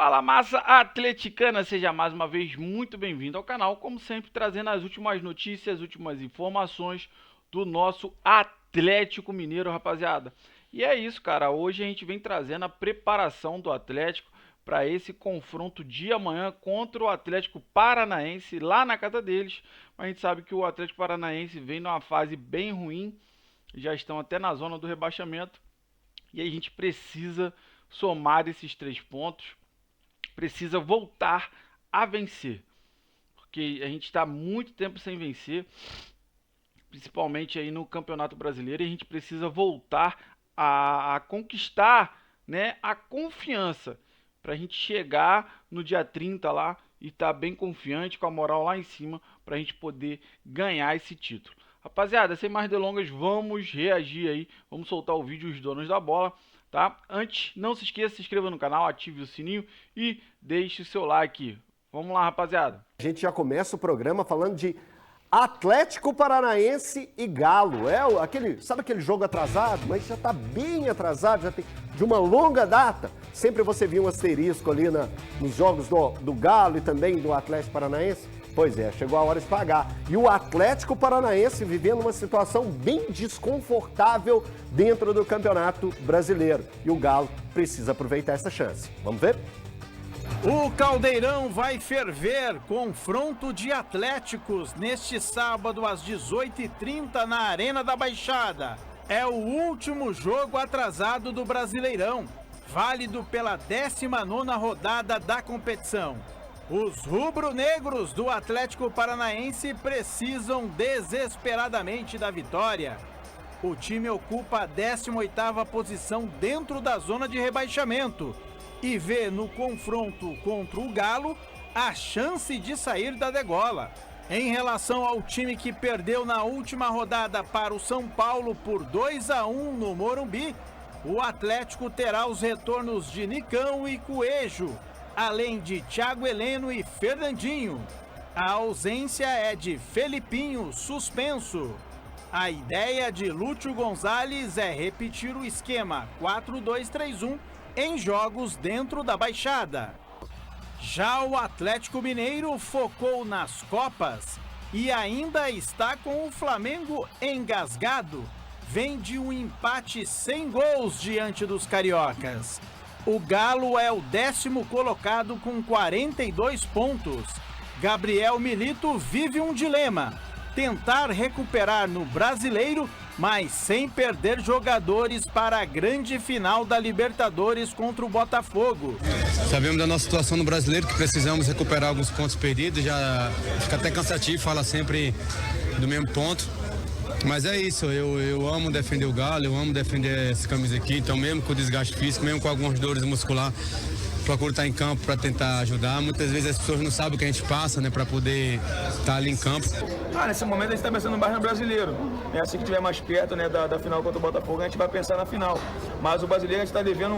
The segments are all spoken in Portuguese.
Fala, massa atleticana, seja mais uma vez muito bem-vindo ao canal, como sempre trazendo as últimas notícias, as últimas informações do nosso Atlético Mineiro, rapaziada. E é isso, cara, hoje a gente vem trazendo a preparação do Atlético para esse confronto de amanhã contra o Atlético Paranaense lá na casa deles. A gente sabe que o Atlético Paranaense vem numa fase bem ruim, já estão até na zona do rebaixamento, e a gente precisa somar esses 3 pontos. Precisa voltar a vencer, porque a gente está muito tempo sem vencer, principalmente aí no Campeonato Brasileiro, e a gente precisa voltar a conquistar, né, a confiança, para a gente chegar no dia 30 lá e estar bem confiante, com a moral lá em cima, para a gente poder ganhar esse título. Rapaziada, sem mais delongas, vamos reagir aí, vamos soltar o vídeo Os Donos da Bola. Tá? Antes, não se esqueça, se inscreva no canal, ative o sininho e deixe o seu like. Vamos lá, rapaziada. A gente já começa o programa falando de Atlético Paranaense e Galo. Sabe aquele jogo atrasado? Mas já está bem atrasado, já tem de uma longa data. Sempre você viu um asterisco ali nos jogos do Galo e também do Atlético Paranaense. Pois é, chegou a hora de pagar. E o Atlético Paranaense vivendo uma situação bem desconfortável dentro do Campeonato Brasileiro. E o Galo precisa aproveitar essa chance. Vamos ver? O Caldeirão vai ferver. Confronto de Atléticos neste sábado às 18h30 na Arena da Baixada. É o último jogo atrasado do Brasileirão, válido pela 19ª rodada da competição. Os rubro-negros do Atlético Paranaense precisam desesperadamente da vitória. O time ocupa a 18ª posição dentro da zona de rebaixamento e vê no confronto contra o Galo a chance de sair da degola. Em relação ao time que perdeu na última rodada para o São Paulo por 2-1 no Morumbi, o Atlético terá os retornos de Nicão e Coelho, além de Thiago Heleno e Fernandinho. A ausência é de Felipinho, suspenso. A ideia de Lúcio Gonzalez é repetir o esquema 4-2-3-1 em jogos dentro da Baixada. Já o Atlético Mineiro focou nas Copas e ainda está com o Flamengo engasgado. Vem de um empate sem gols diante dos cariocas. O Galo é o 10º colocado com 42 pontos. Gabriel Milito vive um dilema: tentar recuperar no Brasileiro, mas sem perder jogadores para a grande final da Libertadores contra o Botafogo. Sabemos da nossa situação no Brasileiro, que precisamos recuperar alguns pontos perdidos. Já fica até cansativo falar sempre do mesmo ponto. Mas é isso, eu amo defender o Galo, eu amo defender essa camisa aqui, então mesmo com o desgaste físico, mesmo com algumas dores musculares, procuro estar em campo para tentar ajudar. Muitas vezes as pessoas não sabem o que a gente passa, né, para poder estar ali em campo. Nesse momento a gente está pensando mais no brasileiro, né? Assim que estiver mais perto, né, da final contra o Botafogo, a gente vai pensar na final. Mas o brasileiro a gente está devendo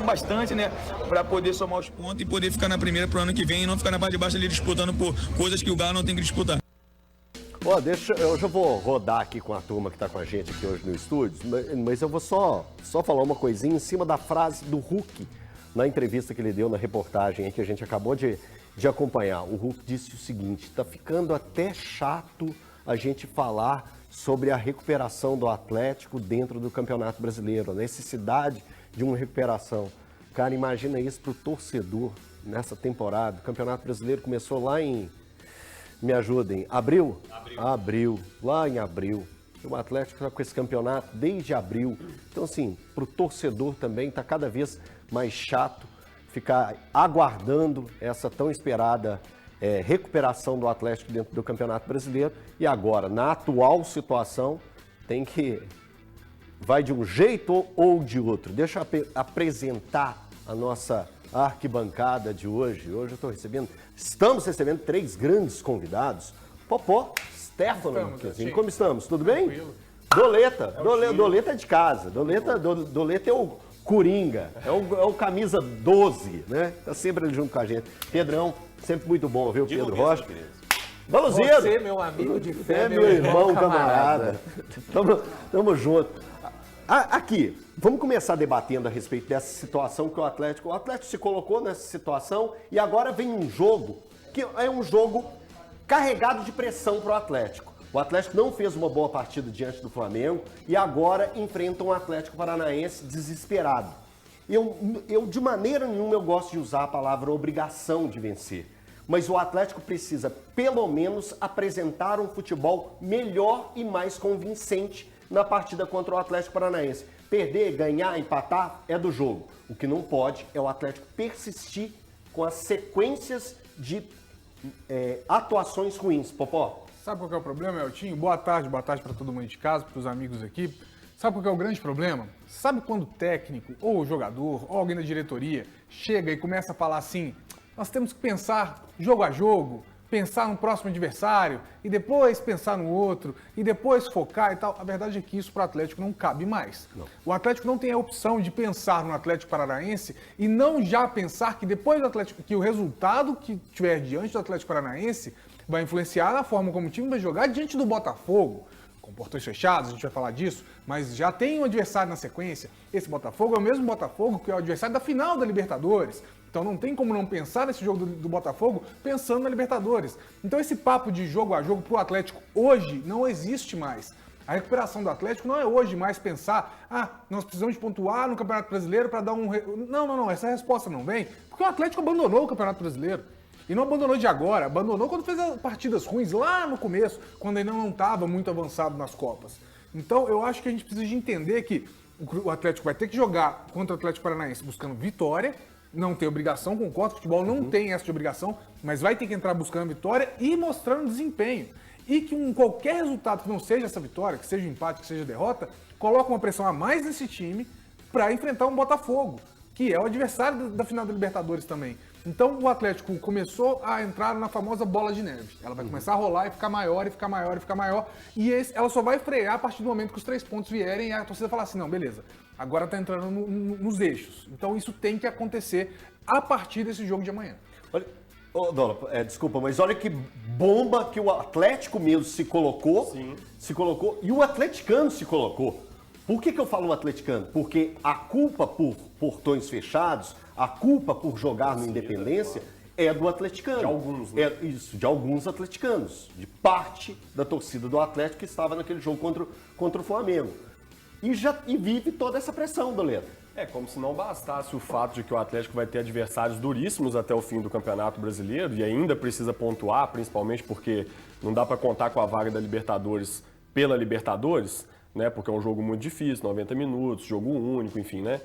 bastante, né, para poder somar os pontos e poder ficar na primeira para o ano que vem e não ficar na parte de baixo ali disputando por coisas que o Galo não tem que disputar. Eu já vou rodar aqui com a turma que está com a gente aqui hoje no estúdio, mas eu vou só falar uma coisinha em cima da frase do Hulk, na entrevista que ele deu na reportagem aí que a gente acabou de acompanhar. O Hulk disse o seguinte: está ficando até chato a gente falar sobre a recuperação do Atlético dentro do Campeonato Brasileiro, a necessidade de uma recuperação. Cara, imagina isso para o torcedor nessa temporada. O Campeonato Brasileiro começou lá em... Me ajudem. Abril? Lá em abril. O Atlético está com esse campeonato desde abril. Então, assim, para o torcedor também está cada vez mais chato ficar aguardando essa tão esperada recuperação do Atlético dentro do Campeonato Brasileiro. E agora, na atual situação, vai de um jeito ou de outro. Deixa eu apresentar a nossa arquibancada de hoje. Hoje estamos recebendo 3 grandes convidados. Popó, Stefano, como estamos? Tudo bem? Tranquilo. Doleta é de casa. Doleta é o Coringa, é o camisa 12, né? Tá sempre ali junto com a gente. Pedrão, sempre muito bom, viu, Pedro Rocha? Baluzeiro! Você, meu amigo de fé, meu irmão camarada. Tamo junto. Aqui, Vamos começar debatendo a respeito dessa situação que o Atlético se colocou nessa situação e agora vem um jogo que é um jogo carregado de pressão para o Atlético. O Atlético não fez uma boa partida diante do Flamengo e agora enfrenta um Atlético Paranaense desesperado. Eu de maneira nenhuma eu gosto de usar a palavra obrigação de vencer, mas o Atlético precisa pelo menos apresentar um futebol melhor e mais convincente na partida contra o Atlético Paranaense. Perder, ganhar, empatar é do jogo. O que não pode é o Atlético persistir com as sequências de atuações ruins. Popó? Sabe qual que é o problema, Eltinho? Boa tarde para todo mundo de casa, para os amigos aqui. Sabe qual que é o grande problema? Sabe quando o técnico, ou o jogador, ou alguém da diretoria chega e começa a falar assim, nós temos que pensar jogo a jogo, pensar no próximo adversário, e depois pensar no outro, e depois focar e tal. A verdade é que isso para o Atlético não cabe mais. Não. O Atlético não tem a opção de pensar no Atlético Paranaense e não já pensar que depois do Atlético, que o resultado que tiver diante do Atlético Paranaense vai influenciar na forma como o time vai jogar diante do Botafogo. Com portões fechados, a gente vai falar disso, mas já tem um adversário na sequência. Esse Botafogo é o mesmo Botafogo que é o adversário da final da Libertadores. Então não tem como não pensar nesse jogo do Botafogo pensando na Libertadores. Então esse papo de jogo a jogo pro Atlético hoje não existe mais. A recuperação do Atlético não é hoje mais pensar, nós precisamos de pontuar no Campeonato Brasileiro para dar um... Não, essa resposta não vem, porque o Atlético abandonou o Campeonato Brasileiro. E não abandonou de agora, abandonou quando fez as partidas ruins lá no começo, quando ainda não estava muito avançado nas Copas. Então eu acho que a gente precisa de entender que o Atlético vai ter que jogar contra o Atlético Paranaense buscando vitória, não tem obrigação, concordo, o futebol não tem essa de obrigação, mas vai ter que entrar buscando vitória e mostrando desempenho. E que qualquer resultado que não seja essa vitória, que seja um empate, que seja derrota, coloca uma pressão a mais nesse time para enfrentar um Botafogo, que é o adversário da final da Libertadores também. Então o Atlético começou a entrar na famosa bola de neve. Ela vai começar a rolar e ficar maior, e ficar maior, e ficar maior. E ela só vai frear a partir do momento que os 3 pontos vierem e a torcida falar assim, não, beleza, agora tá entrando nos eixos. Então isso tem que acontecer a partir desse jogo de amanhã. Olha, Dola, desculpa, mas olha que bomba que o Atlético mesmo se colocou e o atleticano se colocou. Por que eu falo o atleticano? Porque a culpa por portões fechados, a culpa por jogar no Independência é do atleticano. De alguns, né? De alguns atleticanos, de parte da torcida do Atlético que estava naquele jogo contra o Flamengo. E vive toda essa pressão, Doleto. É como se não bastasse o fato de que o Atlético vai ter adversários duríssimos até o fim do Campeonato Brasileiro e ainda precisa pontuar, principalmente porque não dá para contar com a vaga da Libertadores pela Libertadores, né? Porque é um jogo muito difícil, 90 minutos, jogo único, enfim, né?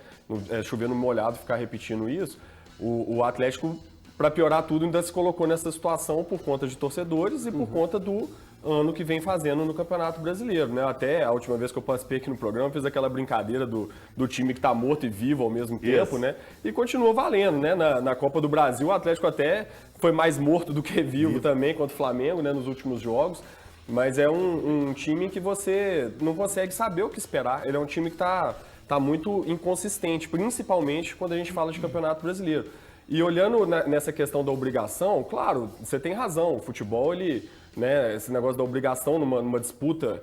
Chover no molhado ficar repetindo isso. O Atlético, para piorar tudo, ainda se colocou nessa situação por conta de torcedores e por conta do ano que vem fazendo no Campeonato Brasileiro, né? Até a última vez que eu participei aqui no programa, fiz aquela brincadeira do time que está morto e vivo ao mesmo tempo, né? E continuou valendo, né? Na Copa do Brasil, o Atlético até foi mais morto do que vivo também contra o Flamengo, né? Nos últimos jogos. Mas é um time que você não consegue saber o que esperar. Ele é um time que tá muito inconsistente, principalmente quando a gente fala de Campeonato Brasileiro. E olhando nessa questão da obrigação, claro, você tem razão. O futebol, né, esse negócio da obrigação numa disputa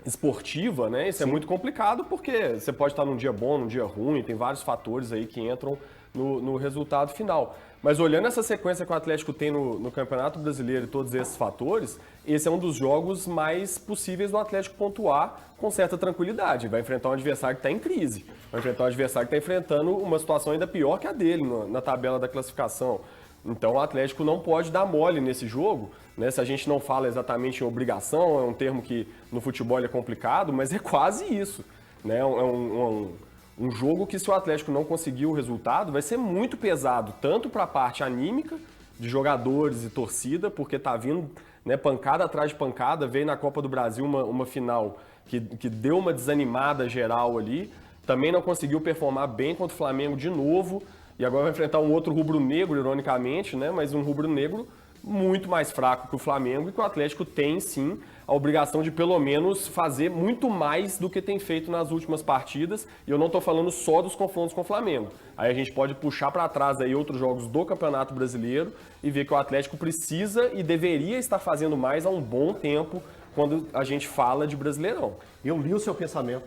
esportiva, né, isso é muito complicado porque você pode estar num dia bom, num dia ruim, tem vários fatores aí que entram no resultado final. Mas olhando essa sequência que o Atlético tem no Campeonato Brasileiro e todos esses fatores, esse é um dos jogos mais possíveis do Atlético pontuar com certa tranquilidade. Vai enfrentar um adversário que está em crise, vai enfrentar um adversário que está enfrentando uma situação ainda pior que a dele na tabela da classificação. Então o Atlético não pode dar mole nesse jogo, né? Se a gente não fala exatamente em obrigação, é um termo que no futebol é complicado, mas é quase isso, né? Um jogo que, se o Atlético não conseguir o resultado, vai ser muito pesado, tanto para a parte anímica de jogadores e torcida, porque tá vindo, né, pancada atrás de pancada, veio na Copa do Brasil uma final que deu uma desanimada geral ali, também não conseguiu performar bem contra o Flamengo de novo, e agora vai enfrentar um outro rubro-negro, ironicamente, né, mas um rubro-negro muito mais fraco que o Flamengo e que o Atlético tem, sim, a obrigação de pelo menos fazer muito mais do que tem feito nas últimas partidas. E eu não estou falando só dos confrontos com o Flamengo. Aí a gente pode puxar para trás aí outros jogos do Campeonato Brasileiro e ver que o Atlético precisa e deveria estar fazendo mais há um bom tempo quando a gente fala de Brasileirão. Eu li o seu pensamento.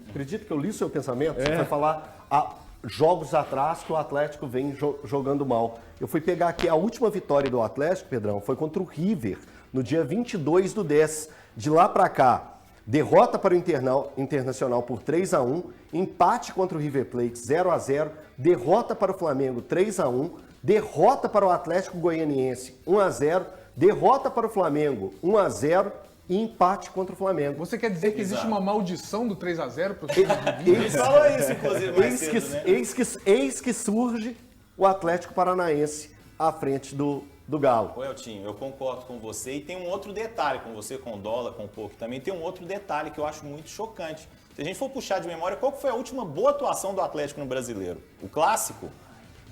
Acredita que eu li o seu pensamento? Você foi falar há jogos atrás que o Atlético vem jogando mal. Eu fui pegar aqui a última vitória do Atlético, Pedrão, foi contra o River, no dia 22/10. De lá para cá, derrota para o Internacional por 3-1, empate contra o River Plate 0-0, derrota para o Flamengo 3-1, derrota para o Atlético Goianiense 1-0, derrota para o Flamengo 1-0 e empate contra o Flamengo. Você quer dizer que existe uma maldição do 3-0 para o time de Ele falou isso, inclusive, mais cedo, né? Eis que surge o Atlético Paranaense à frente do Galo. Ô, Eltinho, eu concordo com você. E tem um outro detalhe, com você, com o Dólar, com o Pouco também, tem um outro detalhe que eu acho muito chocante. Se a gente for puxar de memória, qual foi a última boa atuação do Atlético no Brasileiro? O clássico?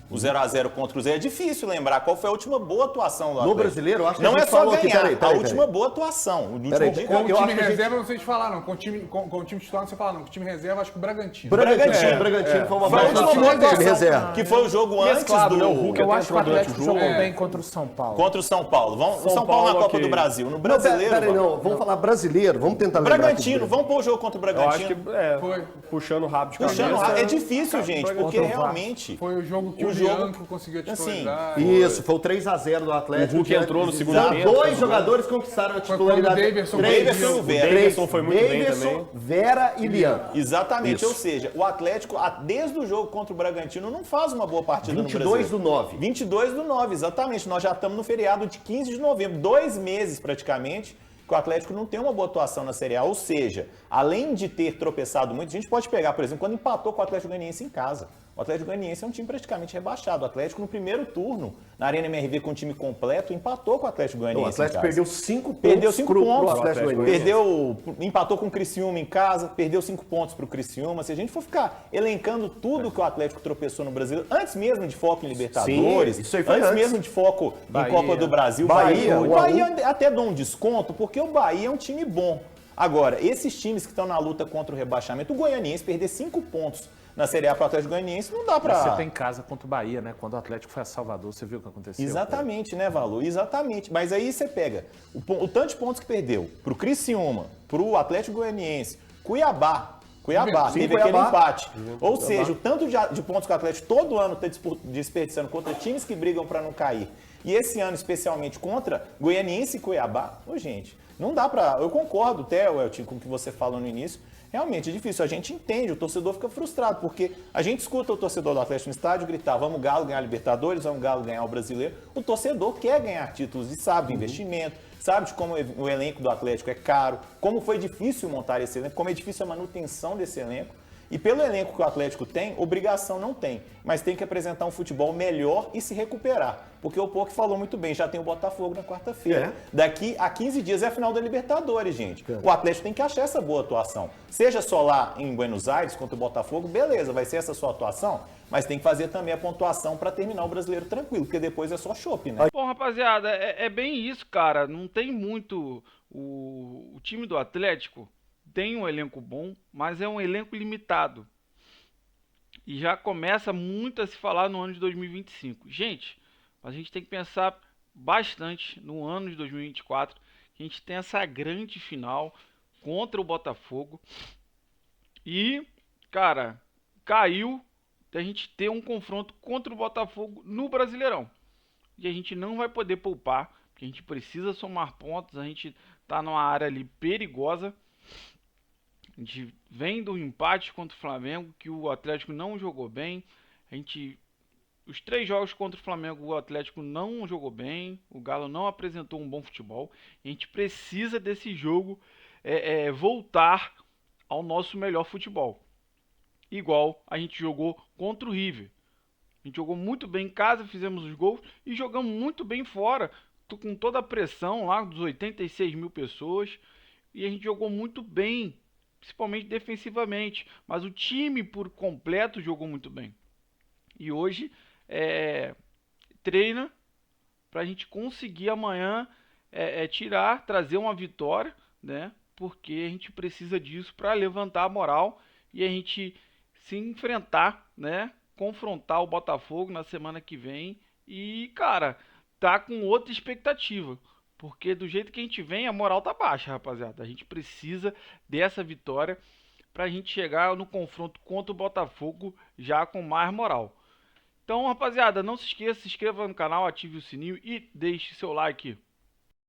O 0x0 contra o Cruzeiro. É difícil lembrar qual foi a última boa atuação do Atlético. No Brasileiro, eu acho que não a gente é só falou ganhar, aqui, peraí. a última boa atuação. O último Peraí, dia Com o eu time acho que a reserva, não sei te falar, não. Com o time titular, não sei falar, não. Com o time reserva, acho que o Bragantino. Bragantino foi uma Foi a boa última atuação boa do time atuação, reserva. que foi o jogo antes do... O Hulk Eu até acho que o entrou durante Atlético o jogo. jogou bem contra o São Paulo. Contra o São Paulo. São São Paulo na Paulo, Copa ok. do Brasil. No Não, Brasileiro... peraí, não. Vamos falar brasileiro. Vamos tentar lembrar. Bragantino. Vamos pôr o jogo contra o Eu acho que Bragantino. Foi. puxando o rabo de cabeça. Puxando rápido. É difícil, gente, porque contra o Vasco. realmente... Foi o jogo que o jogo- Bianco conseguiu assim, titularizar. Isso, foi o 3-0 do Atlético. O Hulk entrou no segundo Exato. tempo. Dois jogadores conquistaram a Foi titularidade. quando o Daverson Daverson e o O Vera. Davidson foi muito bem Daverson, também. Vera e Lian. Exatamente, Isso. ou seja, o Atlético, desde o jogo contra o Bragantino, não faz uma boa partida no Brasil. 22/9. 22/9, exatamente. Nós já estamos no feriado de 15 de novembro, 2 meses praticamente, que o Atlético não tem uma boa atuação na Série A. Ou seja, além de ter tropeçado muito, a gente pode pegar, por exemplo, quando empatou com o Atlético Goianiense em casa. O Atlético Goianiense é um time praticamente rebaixado. O Atlético, no primeiro turno, na Arena MRV com o time completo, empatou com o Atlético Goianiense. O Atlético em casa. perdeu 5 pontos. Perdeu 5 pro pontos, Atlético Goianiense. empatou com o Criciúma em casa, perdeu 5 pontos para o Criciúma. Se a gente for ficar elencando tudo que o Atlético tropeçou no Brasil, antes mesmo de foco em Libertadores, Sim, isso aí foi antes antes. mesmo de foco Bahia. em Copa do Brasil, Bahia, o Bahia até dou um desconto, porque o Bahia é um time bom. Agora, esses times que estão na luta contra o rebaixamento, o Goianiense perder 5 pontos na Série A para o Atlético Goianiense, não dá para... Você tem casa contra o Bahia, né? Quando o Atlético foi a Salvador, você viu o que aconteceu? Exatamente, né, Valu? Exatamente. Mas aí você pega o tanto de pontos que perdeu pro Criciúma, pro Atlético Goianiense, Cuiabá. Sim, Teve Cuiabá. aquele empate. Ou seja, o tanto de pontos que o Atlético todo ano está desperdiçando contra times que brigam para não cair. E esse ano, especialmente contra Goianiense e Cuiabá, gente, não dá para... Eu concordo até, Eltinho, com o que você falou no início. Realmente é difícil, a gente entende, o torcedor fica frustrado, porque a gente escuta o torcedor do Atlético no estádio gritar: vamos Galo ganhar a Libertadores, vamos Galo ganhar o Brasileiro. O torcedor quer ganhar títulos e sabe do investimento, sabe de como o elenco do Atlético é caro, como foi difícil montar esse elenco, como é difícil a manutenção desse elenco. E pelo elenco que o Atlético tem, obrigação não tem, mas tem que apresentar um futebol melhor e se recuperar. Porque o Pouco falou muito bem, já tem o Botafogo na quarta-feira. Daqui a 15 dias é a final da Libertadores, gente. O Atlético tem que achar essa boa atuação. Seja só lá em Buenos Aires contra o Botafogo, beleza, vai ser essa a sua atuação, mas tem que fazer também a pontuação para terminar o Brasileiro tranquilo, porque depois é só chope, né? Bom, rapaziada, é bem isso, cara. Não tem muito... O time do Atlético tem um elenco bom, mas é um elenco limitado. E já começa muito a se falar no ano de 2025. Gente, a gente tem que pensar bastante no ano de 2024. Que a gente tem essa grande final contra o Botafogo. E, cara, caiu da gente ter um confronto contra o Botafogo no Brasileirão. E a gente não vai poder poupar, porque a gente precisa somar pontos. A gente tá numa área ali perigosa. A gente vem do empate contra o Flamengo, que o Atlético não jogou bem. Os 3 jogos contra o Flamengo, o Atlético não jogou bem. O Galo não apresentou um bom futebol. A gente precisa desse jogo voltar ao nosso melhor futebol. Igual a gente jogou contra o River. A gente jogou muito bem em casa, fizemos os gols e jogamos muito bem fora. Com toda a pressão lá dos 86 mil pessoas. E a gente jogou muito bem, principalmente defensivamente, mas o time por completo jogou muito bem. E hoje treina para a gente conseguir amanhã trazer uma vitória, né? Porque a gente precisa disso para levantar a moral e a gente se enfrentar, né? Confrontar o Botafogo na semana que vem e, cara, tá com outra expectativa. Porque do jeito que a gente vem, a moral tá baixa, rapaziada. A gente precisa dessa vitória pra gente chegar no confronto contra o Botafogo já com mais moral. Então, rapaziada, não se esqueça, se inscreva no canal, ative o sininho e deixe seu like.